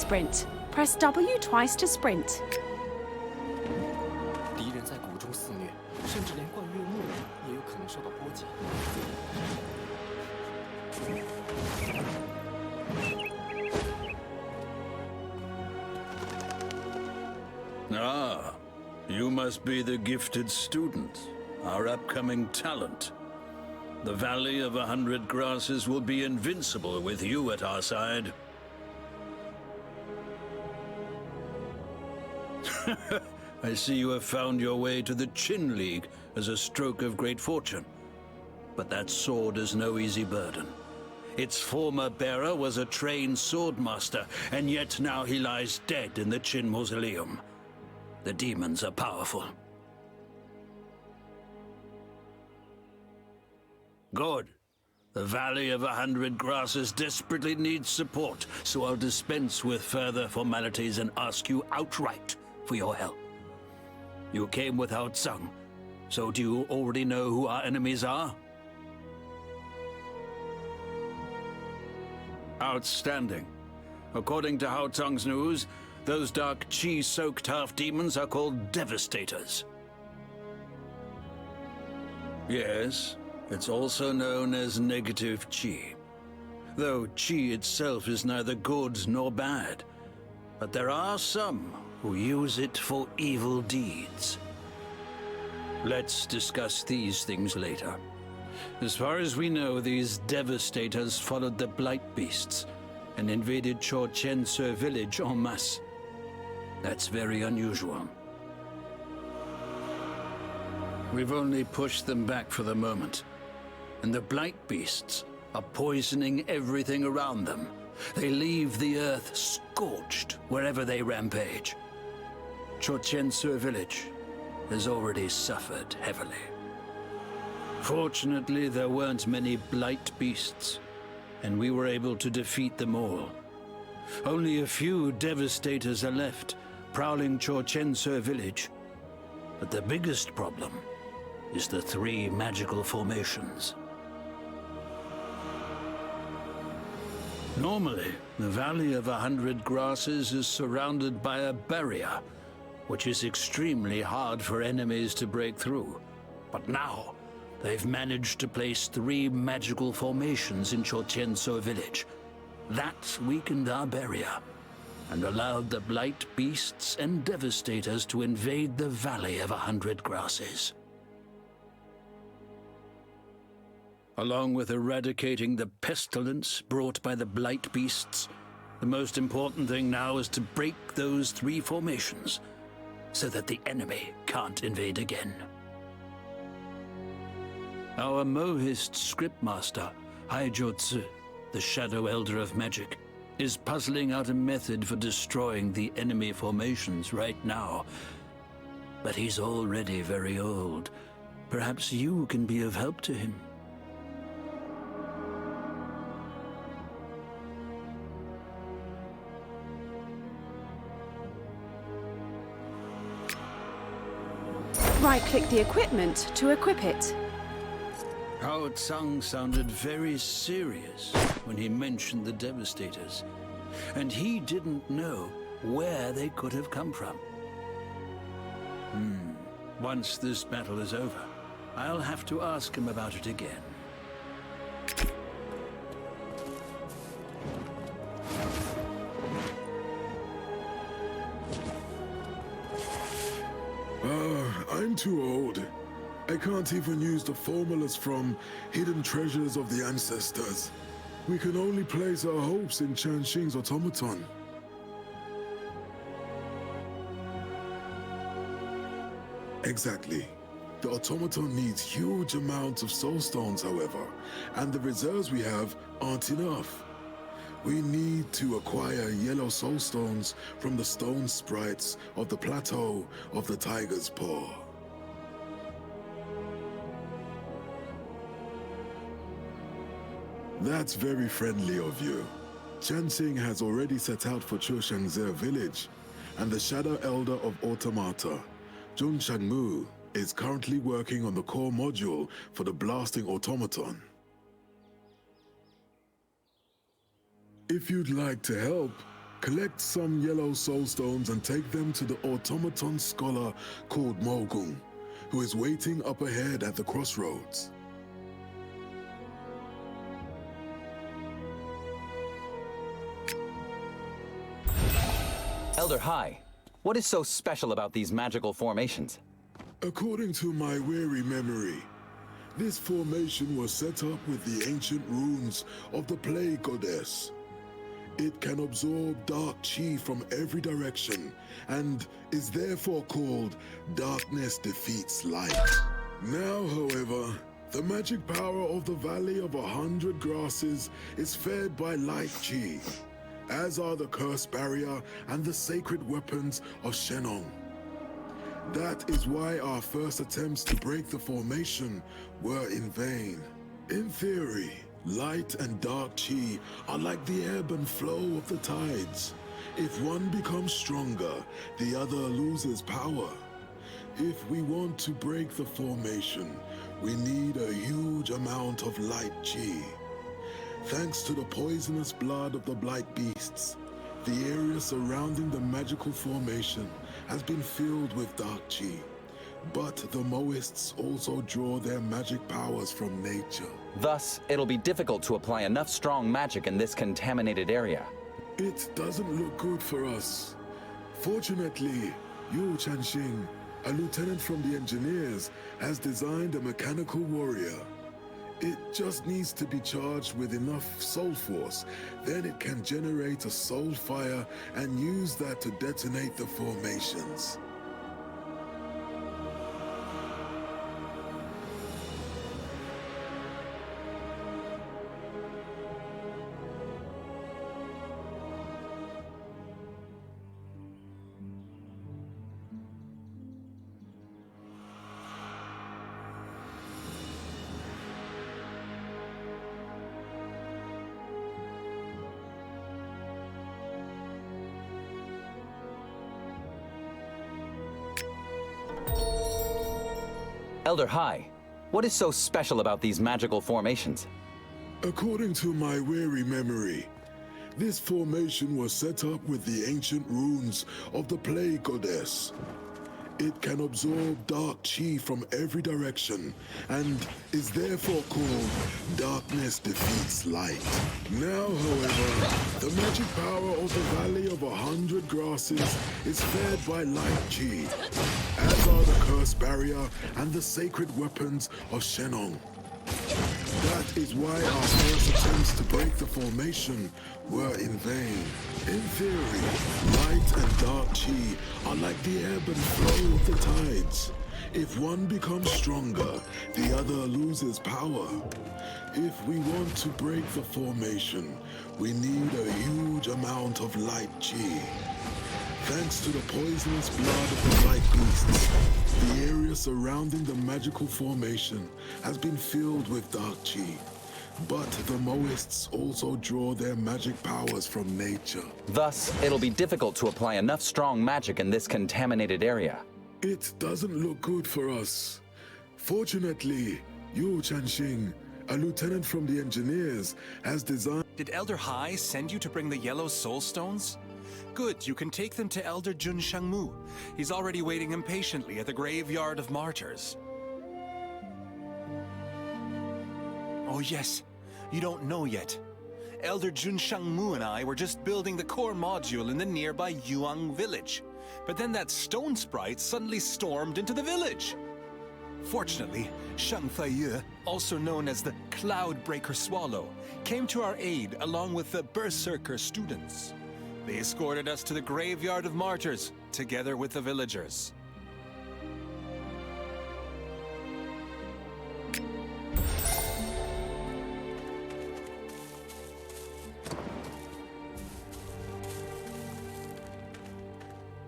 sprint. Press W twice to sprint. 敌人在谷中肆虐，甚至连灌月木人也有可能受到波及。Ah, you must be the gifted student, our upcoming talent. The Valley of 100 Grasses will be invincible with you at our side. I see you have found your way to the Qin League as a stroke of great fortune. But that sword is no easy burden. Its former bearer was a trained swordmaster, and yet now he lies dead in the Qin Mausoleum. The demons are powerful. Good. The Valley of 100 Grasses desperately needs support, so I'll dispense with further formalities and ask you outright for your help. You came without Tsang, so do you already know who our enemies are? Outstanding. According to Hao Tsang's news, those dark qi-soaked half-demons are called Devastators. Yes, it's also known as negative qi. Though qi itself is neither good nor bad. But there are some who use it for evil deeds. Let's discuss these things later. As far as we know, these Devastators followed the Blight Beasts and invaded XiaoChun village en masse. That's very unusual. We've only pushed them back for the moment. And the Blight Beasts are poisoning everything around them. They leave the earth scorched wherever they rampage. XiaoChun village has already suffered heavily. Fortunately, there weren't many Blight Beasts, and we were able to defeat them all. Only a few Devastators are left, prowling XiaoChun village. But the biggest problem is the 3 magical formations. Normally, the Valley of 100 Grasses is surrounded by a barrier, which is extremely hard for enemies to break through. But now, they've managed to place 3 magical formations in XiaoChun village. That weakened our barrier, and allowed the Blight Beasts and Devastators to invade the Valley of 100 Grasses. Along with eradicating the pestilence brought by the Blight Beasts, the most important thing now is to break those 3 formations, so that the enemy can't invade again. Our Mohist scriptmaster, Haijiu, the Shadow Elder of Magic, is puzzling out a method for destroying the enemy formations right now. But he's already very old. Perhaps you can be of help to him. Right-click the equipment to equip it. Hao Tsang sounded very serious when he mentioned the Devastators, and he didn't know where they could have come from. Once this battle is over, I'll have to ask him about it again. I'm too old. I can't even use the formulas from Hidden Treasures of the Ancestors. We can only place our hopes in Changxing's automaton. Exactly. The automaton needs huge amounts of soul stones, however, and the reserves we have aren't enough. We need to acquire yellow soul stones from the stone sprites of the plateau of the Tiger's Paw. That's very friendly of you. Changxing has already set out for Chushangze village, and the Shadow Elder of Automata, Zhong Shangmu, is currently working on the core module for the blasting automaton. If you'd like to help, Collect some yellow soulstones and take them to the automaton scholar called Mogung, who is waiting up ahead at the crossroads. Elder Hai, what is so special about these magical formations? According to my weary memory, this formation was set up with the ancient runes of the Plague Goddess. It can absorb dark chi from every direction and is therefore called Darkness Defeats Light. Now, however, the magic power of the Valley of 100 Grasses is fed by light chi, as are the Curse Barrier and the sacred weapons of Shenong. That is why our first attempts to break the formation were in vain. In theory, light and dark chi are like the ebb and flow of the tides. If one becomes stronger, the other loses power. If we want to break the formation, we need a huge amount of light chi. Thanks to the poisonous blood of the Blight Beasts, the area surrounding the magical formation has been filled with dark chi. But the Moists also draw their magic powers from nature. Thus, it'll be difficult to apply enough strong magic in this contaminated area. It doesn't look good for us. Fortunately, Yu Chanxing, a lieutenant from the engineers, has designed a mechanical warrior. It just needs to be charged with enough soul force, then it can generate a soul fire and use that to detonate the formations. Elder Hai, what is so special about these magical formations? According to my weary memory, this formation was set up with the ancient runes of the Plague Goddess. It can absorb dark chi from every direction and is therefore called Darkness Defeats Light. Now, however, the magic power of the Valley of 100 Grasses is fed by light chi, as are the Curse Barrier and the sacred weapons of Shenong. That is why our first attempts to break the formation were in vain. In theory, light and dark chi are like the ebb and flow of the tides. If one becomes stronger, the other loses power. If we want to break the formation, we need a huge amount of light chi. Thanks to the poisonous blood of the Blight Beasts, the area surrounding the magical formation has been filled with dark chi. But the Moists also draw their magic powers from nature. Thus, it'll be difficult to apply enough strong magic in this contaminated area. It doesn't look good for us. Fortunately, Yu Chanxing, a lieutenant from the engineers, has designed... Did Elder Hai send you to bring the yellow soul stones? Good, you can take them to Elder Jun Shangmu. He's already waiting impatiently at the graveyard of martyrs. Oh yes, you don't know yet. Elder Jun Shangmu and I were just building the core module in the nearby Yuang village. But then that stone sprite suddenly stormed into the village. Fortunately, Shang Feiyu, also known as the Cloudbreaker Swallow, came to our aid along with the berserker students. They escorted us to the graveyard of martyrs, together with the villagers.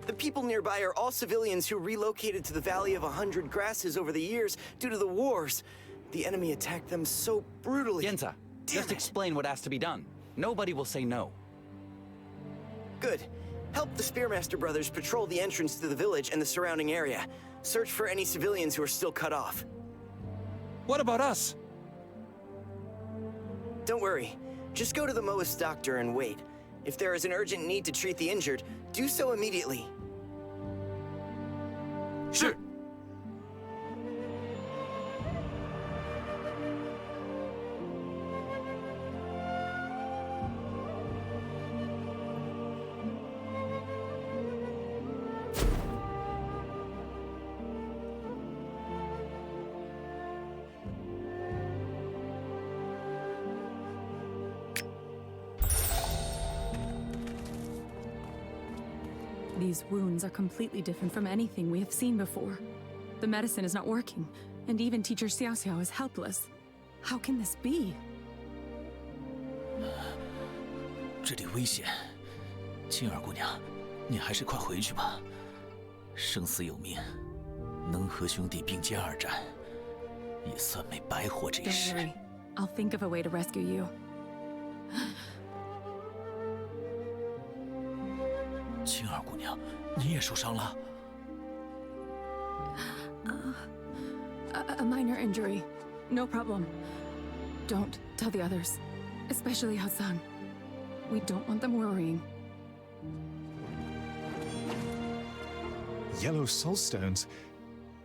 The people nearby are all civilians who relocated to the Valley of 100 Grasses over the years due to the wars. The enemy attacked them so brutally. Yenza, just explain what has to be done. Nobody will say no. Good. Help the Spearmaster brothers patrol the entrance to the village and the surrounding area. Search for any civilians who are still cut off. What about us? Don't worry. Just go to the Moist doctor and wait. If there is an urgent need to treat the injured, do so immediately. 是。These wounds are completely different from anything we have seen before. The medicine is not working, and even Teacher XiaoChun is helpless. How can this be? 这里危险，青儿姑娘，你还是快回去吧。生死有命，能和兄弟并肩而战，也算没白活这一 Don't 世。 worry. I'll think of a way to rescue you. 青儿姑娘，你也受伤了？ A minor injury. No problem. Don't tell the others, especially XiaoChun. We don't want them worrying. Yellow soulstones?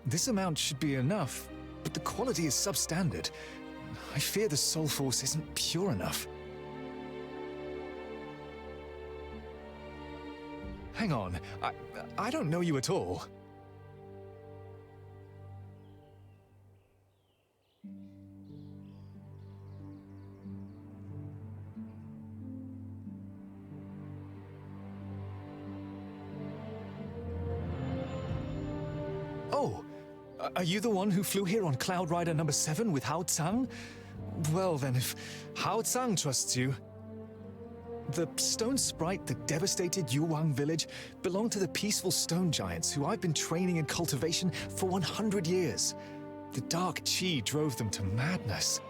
This amount should be enough, but the quality is substandard. I fear the soul force isn't pure enough. Hang on, I don't know you at all. Oh, are you the one who flew here on Cloud Rider number 7 with Hao Tsang? Well then, if Hao Tsang trusts you... The stone sprite that devastated Yuwang village belonged to the peaceful stone giants who I've been training in cultivation for 100 years. The dark chi drove them to madness.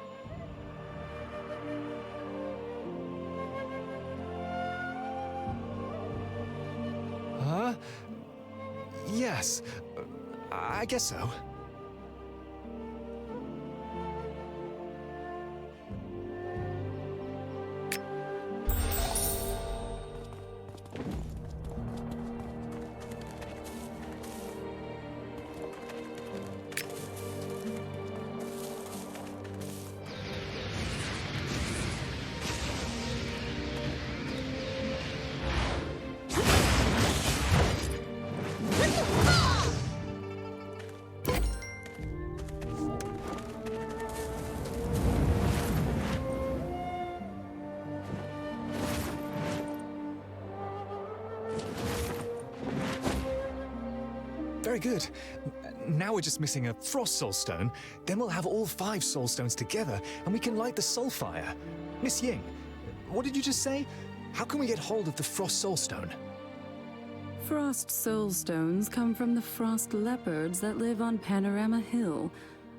Huh? Yes, I guess so. Very good. Now we're just missing a frost soulstone. Then we'll have all 5 soulstones together, and we can light the soul fire. Miss Ying, what did you just say? How can we get hold of the frost soulstone? Frost soulstones come from the frost leopards that live on Panorama Hill.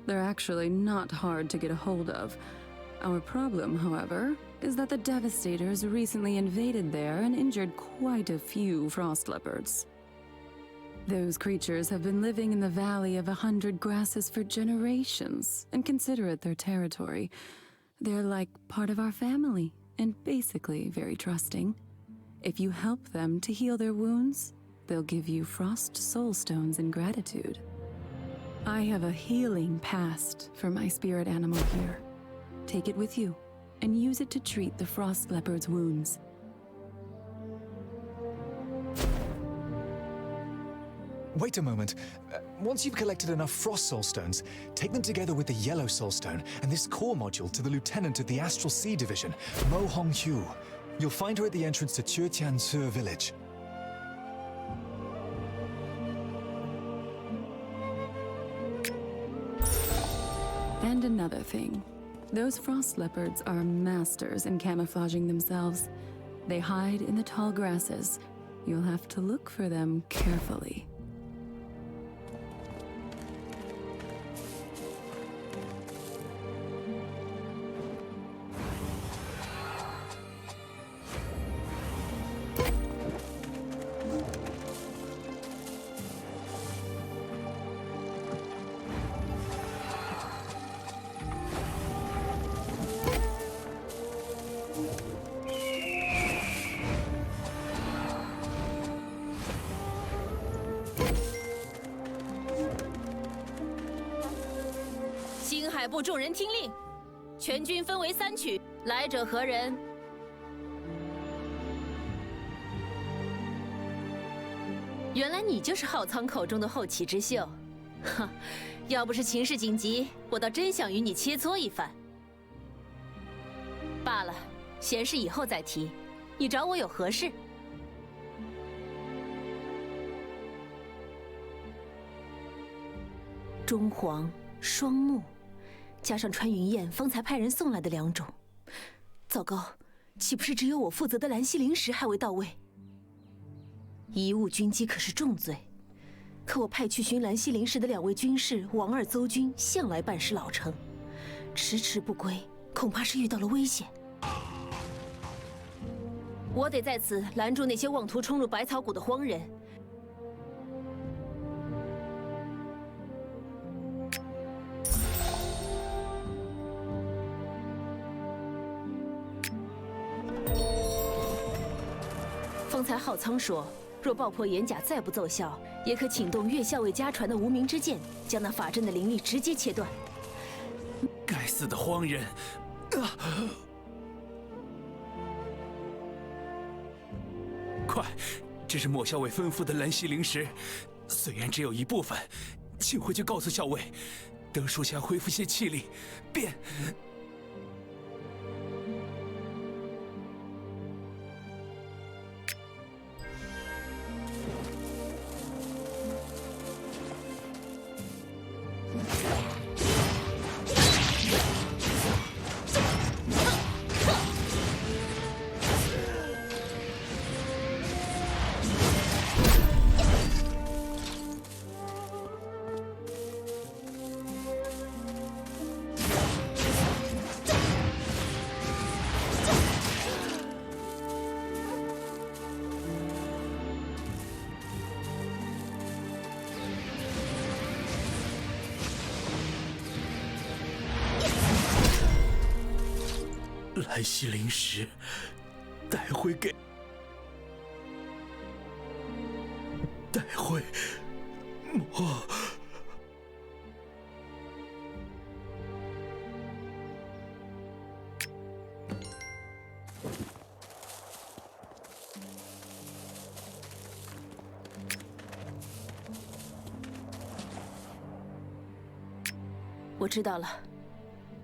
They're actually not hard to get a hold of. Our problem, however, is that the Devastators recently invaded there and injured quite a few frost leopards. Those creatures have been living in the Valley of 100 Grasses for generations and consider it their territory. They're like part of our family and basically very trusting. If you help them to heal their wounds, they'll give you frost soulstones in gratitude. I have a healing past for my spirit animal here. Take it with you and use it to treat the frost leopard's wounds. Wait a moment. Once you've collected enough frost soulstones, take them together with the yellow soulstone and this core module to the lieutenant of the Astral Sea Division, Mo Honghu. You'll find her at the entrance to Tianci village. And another thing. Those frost leopards are masters in camouflaging themselves. They hide in the tall grasses. You'll have to look for them carefully. 海部众人听令，全军分为3曲，来者何人？原来你就是浩仓口中的后起之秀，哼！要不是情势紧急，我倒真想与你切磋一番。罢了，闲事以后再提。你找我有何事？中黄、双目，加上穿云燕方才派人送来的2种，糟糕，岂不是只有我负责的兰溪灵石还未到位？贻误军机可是重罪，可我派去寻兰溪灵石的2位军士王二、邹军向来办事老成，迟迟不归，恐怕是遇到了危险。我得在此拦住那些妄图冲入百草谷的荒人。方才浩仓说，若爆破掩甲再不奏效，也可请动岳校尉家传的无名之剑，将那法阵的灵力直接切断。该死的荒人！快，这是莫校尉吩咐的兰溪灵石，虽然只有一部分，请回去告诉校尉，等属下恢复些气力，便。兰溪灵石带回莫。我知道了，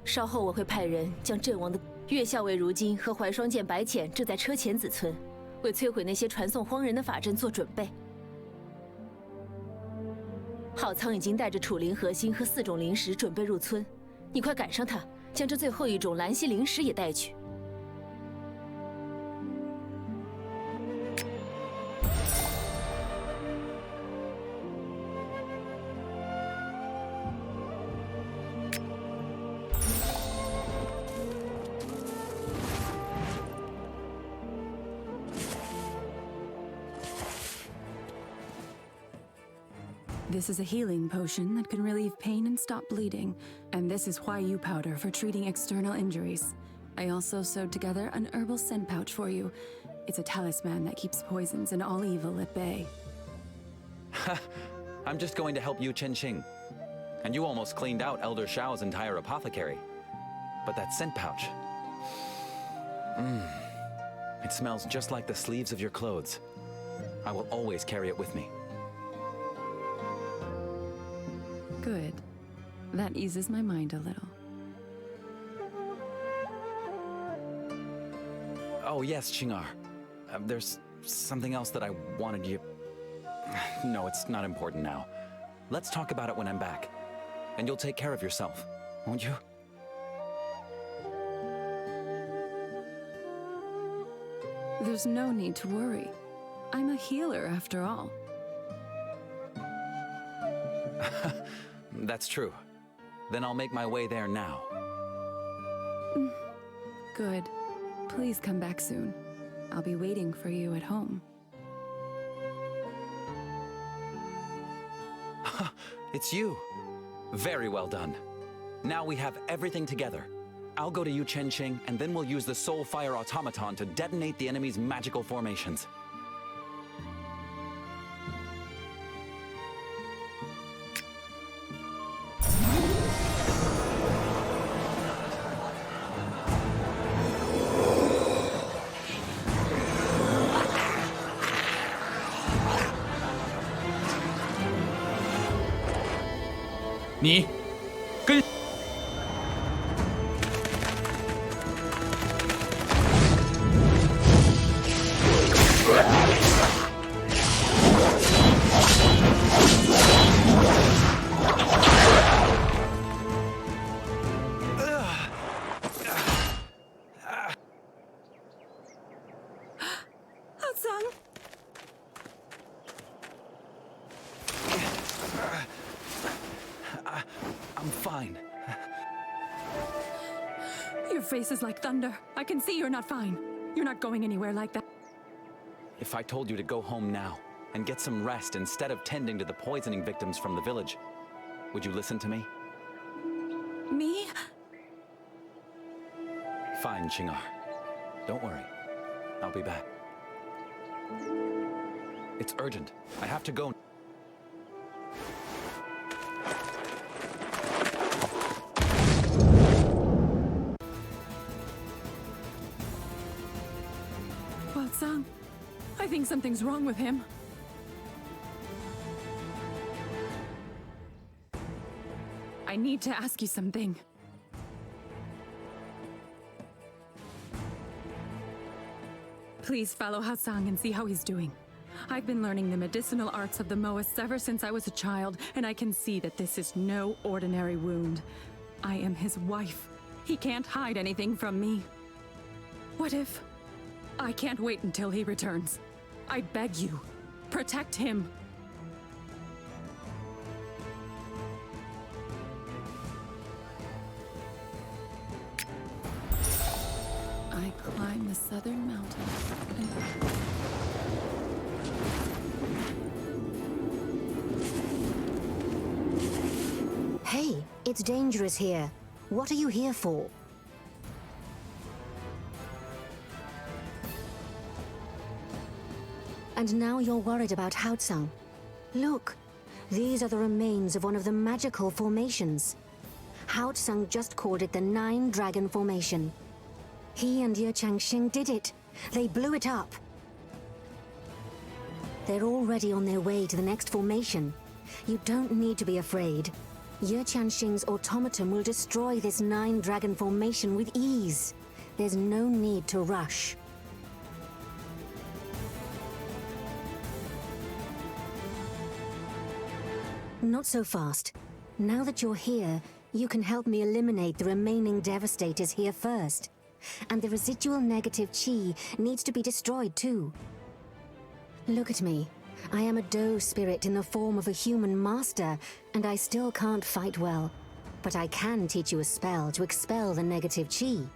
稍后我会派人将阵亡的岳校尉如今和怀双剑白浅正在车前子村，为摧毁那些传送荒人的法阵做准备。浩仓已经带着楚灵核心和4种灵石准备入村，你快赶上他，将这最后1种兰溪灵石也带去。This is a healing potion that can relieve pain and stop bleeding, and this is Huayu powder for treating external injuries. I also sewed together an herbal scent pouch for you. It's a talisman that keeps poisons and all evil at bay. I'm just going to help you, Chen. And you almost cleaned out Elder Xiao's entire apothecary. But that scent pouch... It smells just like the sleeves of your clothes. I will always carry it with me. Good. That eases my mind a little. Oh, yes, Qing'er. There's something else that I wanted you... No, it's not important now. Let's talk about it when I'm back. And you'll take care of yourself, won't you? There's no need to worry. I'm a healer, after all. That's true. Then I'll make my way there now. Good. Please come back soon. I'll be waiting for you at home. It's you. Very well done. Now we have everything together. I'll go to Yu Chenqing, and then we'll use the Soul Fire Automaton to detonate the enemy's magical formations. 你跟。I'm fine. Your face is like thunder. I can see you're not fine. You're not going anywhere like that. If I told you to go home now and get some rest instead of tending to the poisoning victims from the village, would you listen to me? Me? Fine, Qing'er. Don't worry. I'll be back. It's urgent. I have to go. Sang, I think something's wrong with him. I need to ask you something. Please follow Hasang and see how he's doing. I've been learning the medicinal arts of the Moas ever since I was a child, and I can see that this is no ordinary wound. I am his wife. He can't hide anything from me. What if... I can't wait until he returns. I beg you, protect him. I climb the southern mountains and... Hey, it's dangerous here. What are you here for? And now you're worried about Haotsang. Look, these are the remains of one of the magical formations. Haotsang just called it the Nine Dragon Formation. He and Ye Changxing did it. They blew it up. They're already on their way to the next formation. You don't need to be afraid. Ye Changxing's automaton will destroy this Nine Dragon Formation with ease. There's no need to rush. Not so fast. Now that you're here, you can help me eliminate the remaining Devastators here first. And the residual negative Qi needs to be destroyed too. Look at me. I am a doe spirit in the form of a human master, and I still can't fight well. But I can teach you a spell to expel the negative Qi.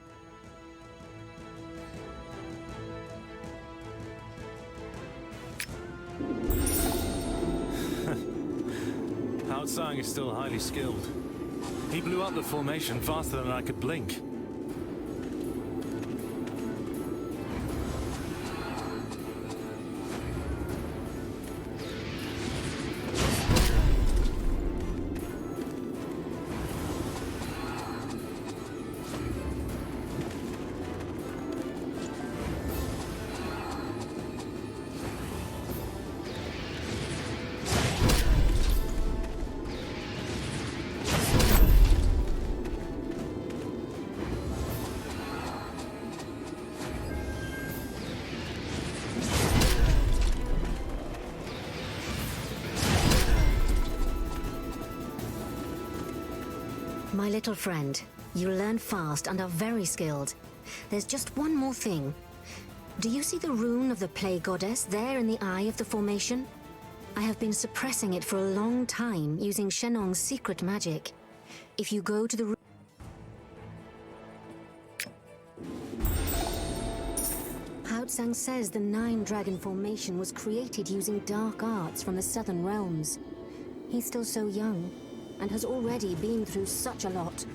Haotsang is still highly skilled. He blew up the formation faster than I could blink. My little friend, you learn fast and are very skilled. There's just one more thing. Do you see the rune of the Plague Goddess there in the eye of the formation? I have been suppressing it for a long time using Shenong's secret magic. If you go to the Haotsang says the Nine Dragon Formation was created using dark arts from the southern realms. He's still so young, and has already been through such a lot.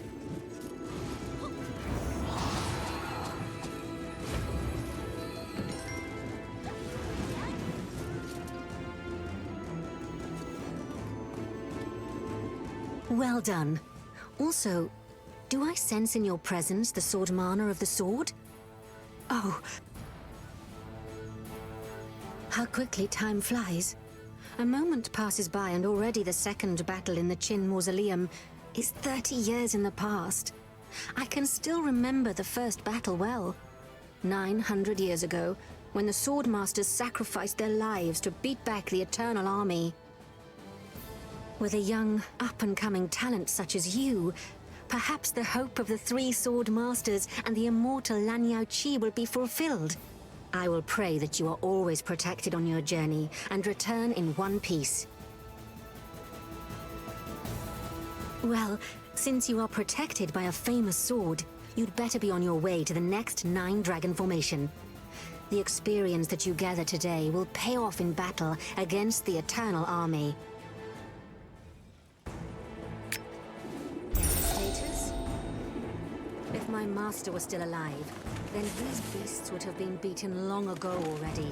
Well done. Also, do I sense in your presence the sword mana of the sword? Oh. How quickly time flies. A moment passes by and already the second battle in the Qin Mausoleum is 30 years in the past. I can still remember the first battle well. 900 years ago, when the Swordmasters sacrificed their lives to beat back the Eternal Army. With a young, up-and-coming talent such as you, perhaps the hope of the three Swordmasters and the immortal XiaoChun will be fulfilled. I will pray that you are always protected on your journey and return in one piece. Well, since you are protected by a famous sword, you'd better be on your way to the next 9 Dragon Formation. The experience that you gather today will pay off in battle against the Eternal Army. Status? If my master was still alive, then these beasts would have been beaten long ago already.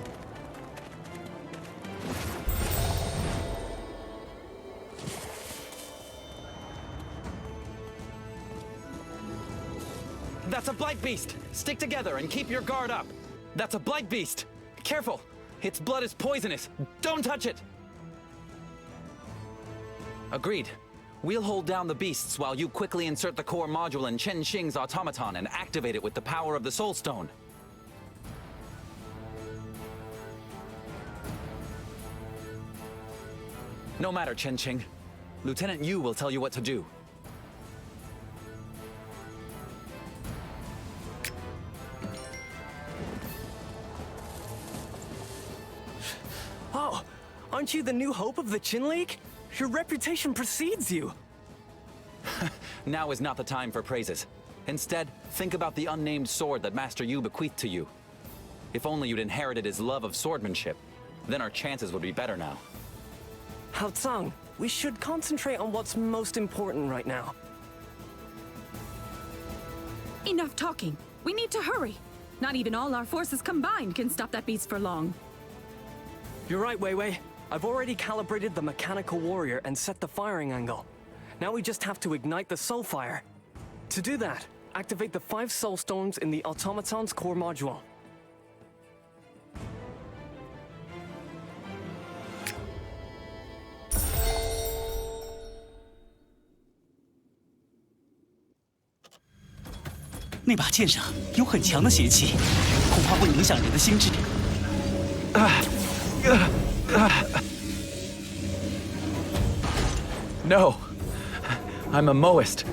That's a blight beast! Stick together and keep your guard up! That's a blight beast! Careful! Its blood is poisonous! Don't touch it! Agreed. We'll hold down the beasts while you quickly insert the core module in Chen Xing's automaton and activate it with the power of the Soul Stone. No matter, Chen Xing. Lieutenant Yu will tell you what to do. Oh, aren't you the new hope of the Qin League? Your reputation precedes you. Now is not the time for praises. Instead, think about the unnamed sword that Master Yu bequeathed to you. If only you'd inherited his love of swordsmanship, then our chances would be better now. Hao Tsang, we should concentrate on what's most important right now. Enough talking. We need to hurry. Not even all our forces combined can stop that beast for long. You're right, Wei Wei. I've already calibrated the mechanical warrior and set the firing angle. Now we just have to ignite the soul fire. To do that, activate the 5 soul stones in the automaton's core module.那把剑上有很强的邪气，恐怕会影响人的心智。No! I'm a Moist.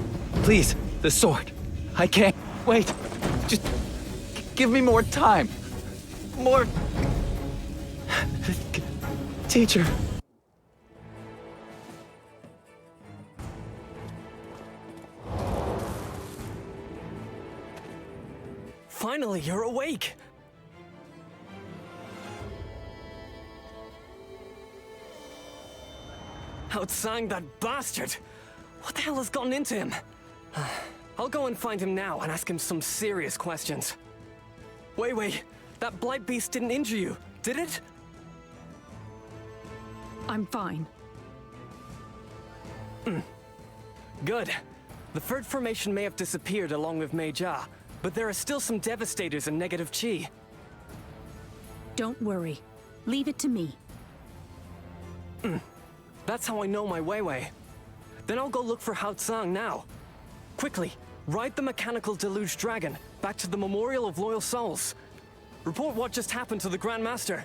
Please, the sword. I can't wait. Just give me more time. More... Teacher. Finally, you're awake! Hao Tsang, that bastard! What the hell has gotten into him? I'll go and find him now and ask him some serious questions. Wait, that blight beast didn't injure you, did it? I'm fine. Good. The third formation may have disappeared along with Mei Jia, but there are still some devastators and negative chi. Don't worry. Leave it to me. That's how I know my Wei Wei. Then I'll go look for Hao Tsang now. Quickly, ride the mechanical deluge dragon back to the Memorial of Loyal Souls. Report what just happened to the Grand Master.